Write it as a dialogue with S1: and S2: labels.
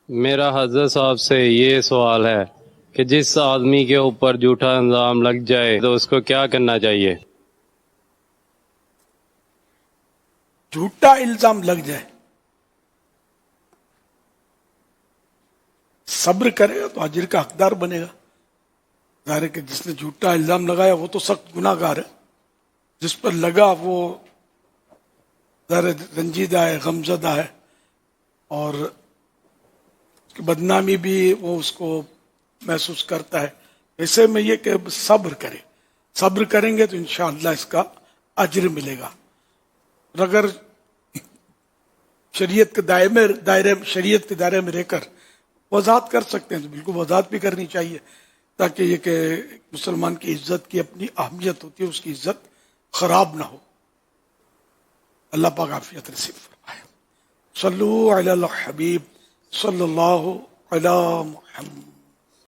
S1: میرا حضرت صاحب سے یہ سوال ہے کہ جس آدمی کے اوپر جھوٹا الزام لگ جائے تو اس کو کیا کرنا چاہیے؟
S2: جھوٹا الزام لگ جائے صبر کرے گا تو اجر کا حقدار بنے گا. ظاہر ہے کہ جس نے جھوٹا الزام لگایا وہ تو سخت گناہ گار ہے. جس پر لگا وہ ظاہر رنجیدہ ہے، غمزدہ ہے، اور اس کی بدنامی بھی وہ اس کو محسوس کرتا ہے. ایسے میں یہ کہ صبر کرے، صبر کریں گے تو انشاءاللہ اس کا اجر ملے گا. اور اگر شریعت کے شریعت کے دائرے میں رہ کر وضاحت کر سکتے ہیں تو بالکل وضاحت بھی کرنی چاہیے، تاکہ یہ کہ مسلمان کی عزت کی اپنی اہمیت ہوتی ہے، اس کی عزت خراب نہ ہو. اللہ پاک عافیت نصیب فرمائے. صلو علی الحبیب صلی اللہ علی محمد.